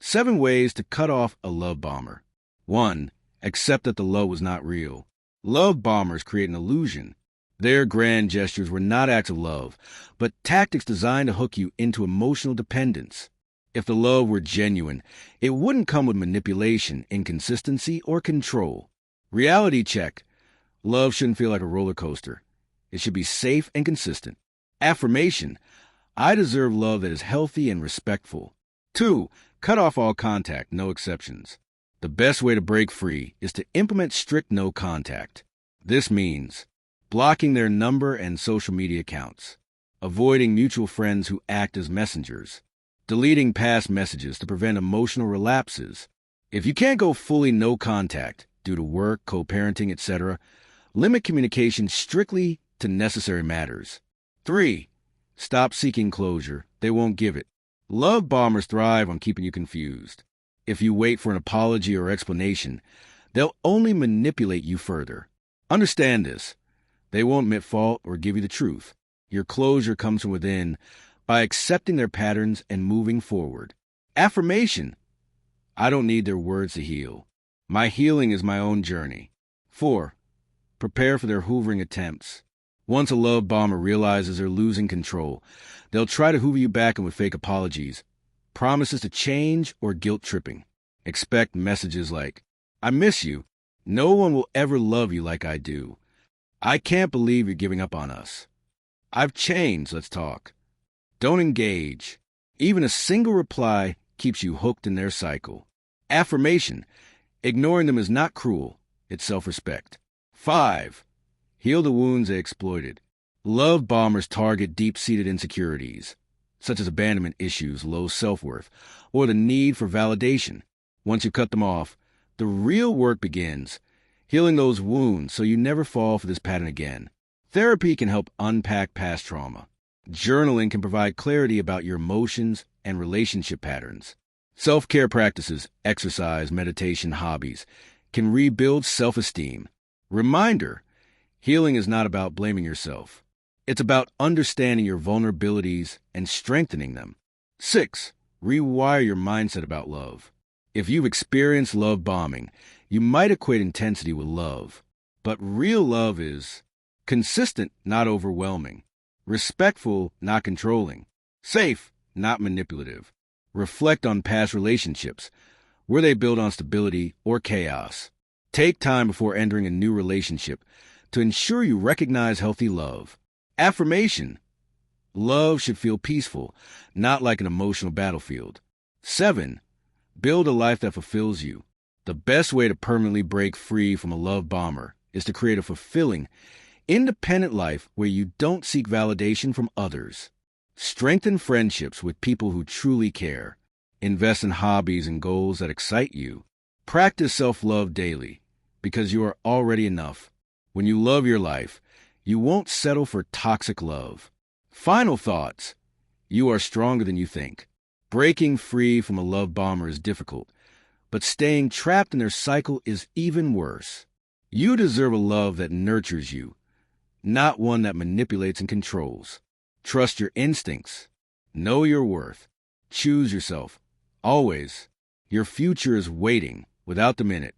7 ways to cut off a love bomber. 1. Accept that the love was not real. Love bombers create an illusion. Their grand gestures were not acts of love, but tactics designed to hook you into emotional dependence. If the love were genuine, it wouldn't come with manipulation, inconsistency, or control. Reality check. Love shouldn't feel like a roller coaster. It should be safe and consistent. Affirmation. I deserve love that is healthy and respectful. 2. Cut off all contact, no exceptions. The best way to break free is to implement strict no contact. This means blocking their number and social media accounts, avoiding mutual friends who act as messengers, deleting past messages to prevent emotional relapses. If you can't go fully no contact due to work, co-parenting, etc., limit communication strictly to necessary matters. 3. Stop seeking closure. They won't give it. Love bombers thrive on keeping you confused. If you wait for an apology or explanation, they'll only manipulate you further. Understand this. They won't admit fault or give you the truth. Your closure comes from within by accepting their patterns and moving forward. Affirmation. I don't need their words to heal. My healing is my own journey. 4. Prepare for their hoovering attempts. Once a love bomber realizes they're losing control, they'll try to hoover you back in with fake apologies, promises to change, or guilt-tripping. Expect messages like, I miss you. No one will ever love you like I do. I can't believe you're giving up on us. I've changed, let's talk. Don't engage. Even a single reply keeps you hooked in their cycle. Affirmation. Ignoring them is not cruel. It's self-respect. 5. Heal the wounds they exploited. Love bombers target deep-seated insecurities, such as abandonment issues, low self-worth, or the need for validation. Once you cut them off, the real work begins, healing those wounds so you never fall for this pattern again. Therapy can help unpack past trauma. Journaling can provide clarity about your emotions and relationship patterns. Self-care practices, exercise, meditation, hobbies can rebuild self-esteem. Reminder, healing is not about blaming yourself. It's about understanding your vulnerabilities and strengthening them. 6. Rewire your mindset about love. If you've experienced love bombing, you might equate intensity with love. But real love is consistent, not overwhelming. Respectful, not controlling. Safe, not manipulative. Reflect on past relationships. Were they built on stability or chaos? Take time before entering a new relationship to ensure you recognize healthy love. Affirmation. Love should feel peaceful, not like an emotional battlefield. 7. Build a life that fulfills you. The best way to permanently break free from a love bomber is to create a fulfilling, independent life where you don't seek validation from others. Strengthen friendships with people who truly care. Invest in hobbies and goals that excite you. Practice self-love daily, because you are already enough. When you love your life, you won't settle for toxic love. Final thoughts. You are stronger than you think. Breaking free from a love bomber is difficult, but staying trapped in their cycle is even worse. You deserve a love that nurtures you, not one that manipulates and controls. Trust your instincts. Know your worth. Choose yourself. Always. Your future is waiting without the minute.